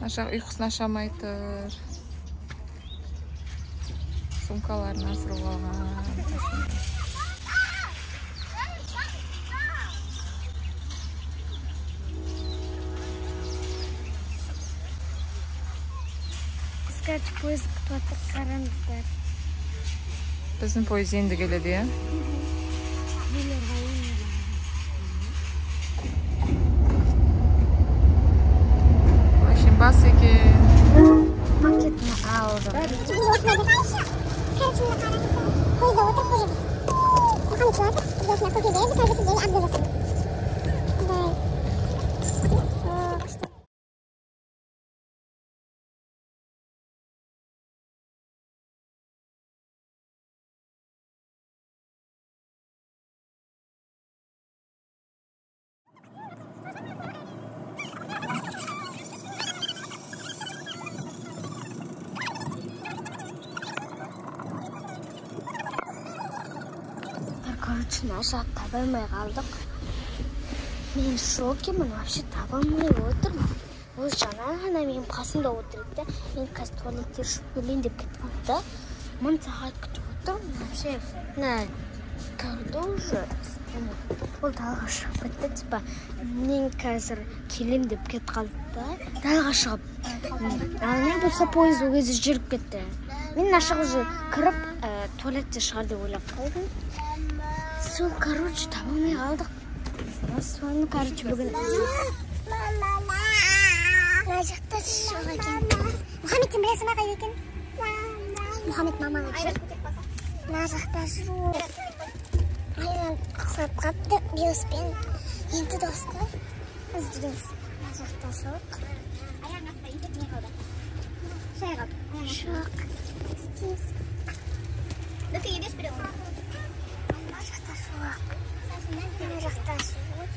Aşağı uykusuna aşamaydır. Sumkalarına sırılan. Kıskaç poyuz kıtlatıp karanızlar. Bizim poyuz endi geledi ya. Bas ekin. Paketini aldım. Короче, наша табылмай қалдық. Мен шокемін, вообще табылмай отырмын. Ол жаңа ғана менің қасымда отырды. Мен қазір туалетке шығып келейін деп кетіп қалды. 1000 сағат күтіп отырмын. Вообще, көрді уже. Ол далаға шығып кетті, типа, мен қазір келем деп кетіп қалды. Далаға шығып. Ал мен болса пойыз ол кезде жүріп кетті. Мен ашық уже кіріп, туалетте шығар деп ойлап қалдым. Сол, короче, табылмай қалдық. Соны, короче, бүгін. Мына жақта жоқ екен. Мұхаммедтен білесің ба қайда екен? Мұхаммед мамаға жүр. Мына жақта жүр. Айлан құлап қапты биоспен. Енді досты. Іздегенсіз. Мына жақта жоқ. Жоқ. Істейсіз. Дұқы ебес біреу. Мына жақта жоқ. Мына жақта жоқ.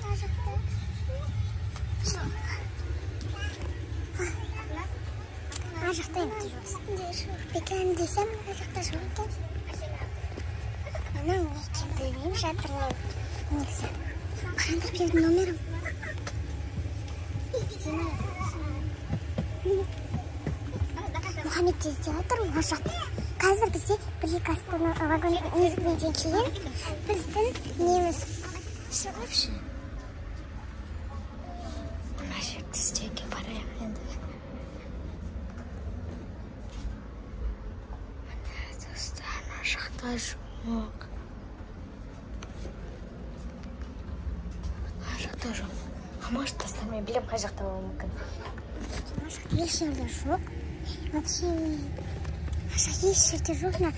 Мына жақта жоқ. Мына жақта енді жоқ. Бекен десем, мына жақта жоқ екен. Мынау не екен білмеймін, жатырмын. Негізі. Қандырып келдің номерім. Мұхаммед тезде отырмын, мына жақта. Қазір бізде бір-екі астана вагон неден кейін біздің неміз шығыпшы. Мына жерді істеуге барайық енді. Мына достар, мына жақта жоқ. Мына жақта жоқ. Может, тастамай білем қай жақта болуы мүмкін. Мына жақта еш жерде жоқ. Вообще, еш жерде жоқ. Мына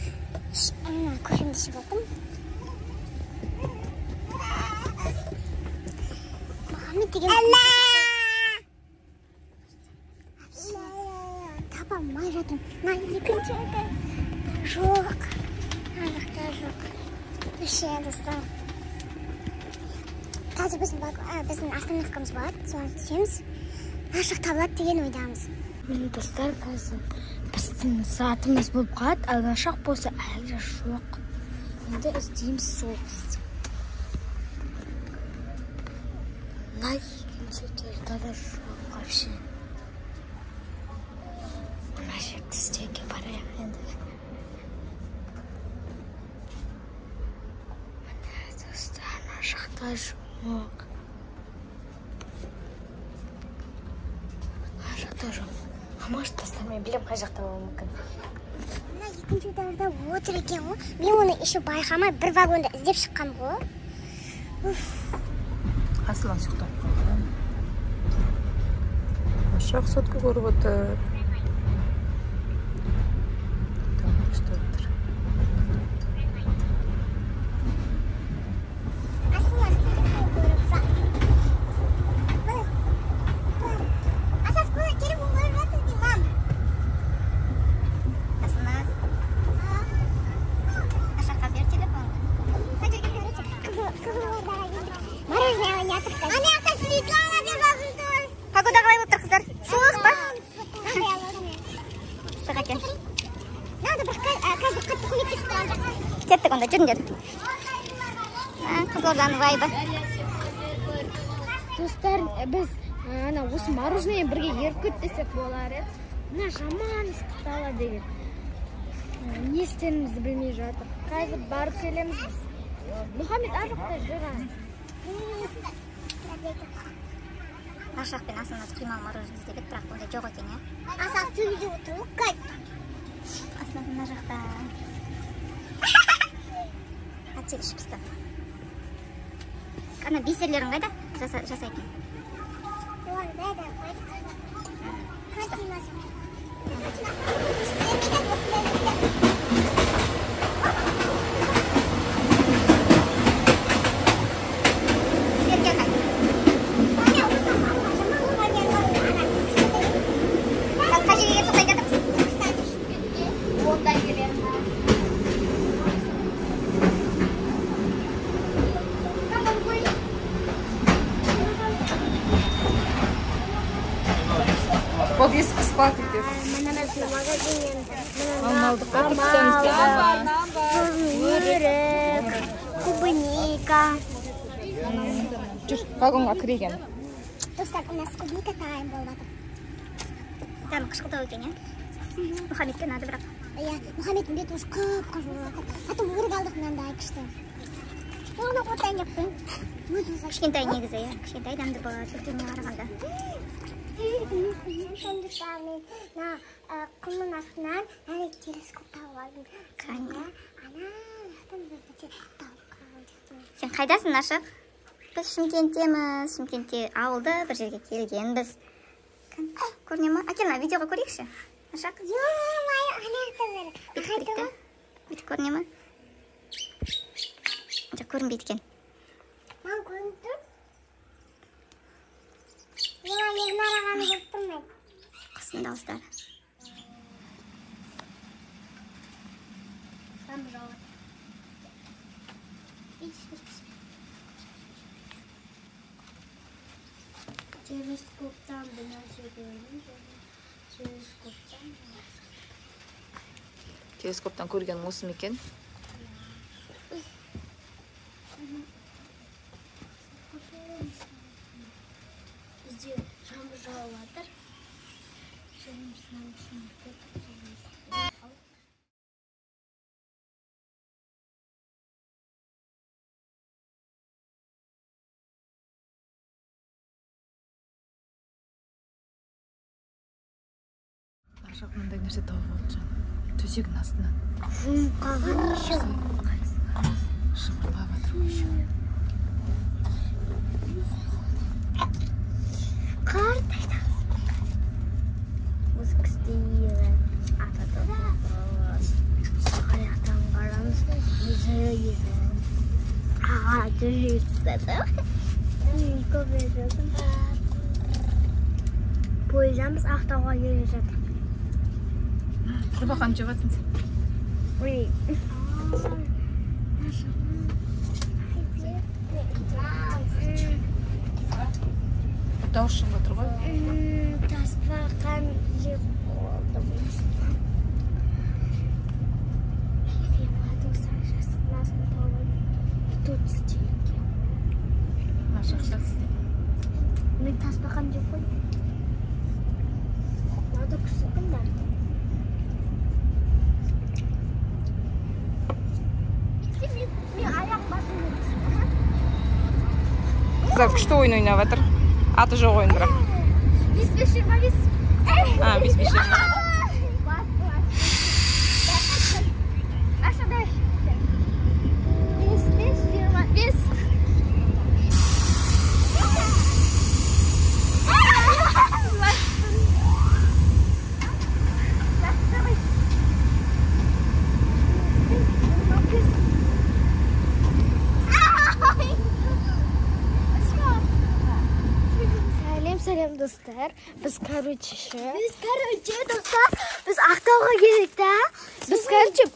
көшемді ішіп алдым. Мұхаммед деген... Таба алмай жатырмын. Мына екінші жоқ. Мына жақта жоқ. Вообще, достар. Қазір біздің остановкамыз болады, соған түсеміз. Мына жақ табылады деген ойдамыз. Міне достар, қазір біздің саатымыз болып қалады, ал мына жақ болса әлі жоқ. Енді іздейміз сол бізді. Мына екінші жерде де жоқ вообще. Мына жерді іздеуге барайық енді. Міне достар, мына жақта жоқ. Мына жақта жоқ. Может, тастамай білем қай жақта болуы мүмкін. Мына екінші этажда отыр екен ғой. Мен оны еще байқамай бір вагонда іздеп шыққам ғой. Асылан шықтап қалды. Ашақ сотқа көріп отыр. Погода қалай отыр, қыздар? Суық па? ekan. Ketdik onda, жүріңдер. Қызылорданың вайбы. Достар, біз ана осы мороженое бірге еріп көттесек болар еді. Мына жаман ыстықтала деген. Не істерімізді білмей жатыр. Қазір барып келеміз біз. Мұхаммед ар жақта жүр. Ашақ пен асылназ құймақ мороженое іздеп еді, бірақ онда жоқ екен, Асақ төбеде отырып қайт. Асылназ мына жақта. Атсел ішіп пісті. Ана бисерлерің қайда? Жасайтын. Подъезд бесплатный. Клубника. Жүр, вагонға кіреген. Достар, у нас клубника тайм болып жатыр. Там қышқылтау екен, Мұхаммедке ұнады бірақ. Мұхаммедтің беті осы қып-қып болып жатыр. Атым өрік алдық мынандай күшті. Оны қотайын деп қойын. Кішкентай негізі, кішкентай дәмді болады, үлкеніне қарағанда. Құмның астынан әлі телескоп тауып алдым. Сен қайдасың, Ашық? Біз Шымкенттеміз, Шымкентте ауылда бір жерге келгенбіз. Көріне ма? Әкелін, видеоға көрейікші. Ашық? Бүйтіп көріне ма? Көрінбейді екен. Маған көрініп тұр? Маған арағаны көріп тұрмайды. Құсын дауыстары. Телескоптан бір нәрсе көрдім. Телескоптан көргенің осы ма екен? Бізде жаңбыр жауып жатыр. Ашық мындай нәрсе тауып алды жан. Төсегінің астынан. Қаған еще. Шымырлап жатыр еще. Қартайда. Осы кістейі атады. Аяқтан қарамыз. Езі. Дүрі түстеді. Көп езі. Пойызамыз Ақтауға келе жатыр. Құрбақан жеп жатсың сен. Ой. Дауыс шығып отыр ғой. Таспақан жеп болдым. Тут стильки. Ашық шат. Мен таспақан жеп қой. Надо күрсеттім бар. Мен аяқ басым көрсеттім. Қыздар күшті ойын ойнап жатыр. Аты жоқ ойын бірақ. 25-25. 5-5-20. Aşağıda. 25-25. Selam dostlar. Biz dostlar, biz Ақтауға келдік та. Biz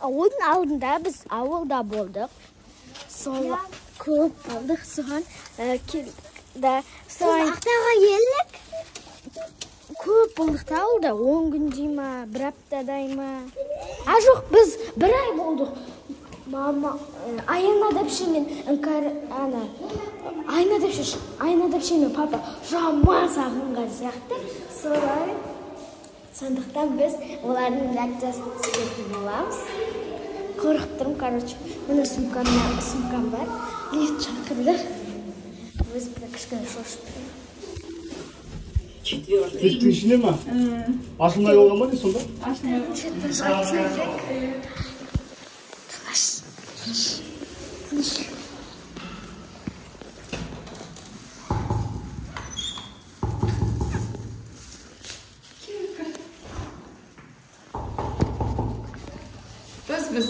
ауылдың алдында, biz ауылда болдық. Сол көп болдық, соған келдік. Соған Ақтауға келдік. көп болдық та ауылда, 10 күндей ма, бір аптадай ма. Жоқ, біз бір ай болдық. Мама, Айна Дәпшемен папа жаман сағынған сияқты. Солай. Сондықтан біз олардың реакциясын түсінетін боламыз. Қорқып тұрмын, короче. Мына сумкам бар. Лифт шақырды. Өзім бір кішкене шошып тұрмын. Лифттің ішіне ма? Ашылмай болған ба не сонда? Біз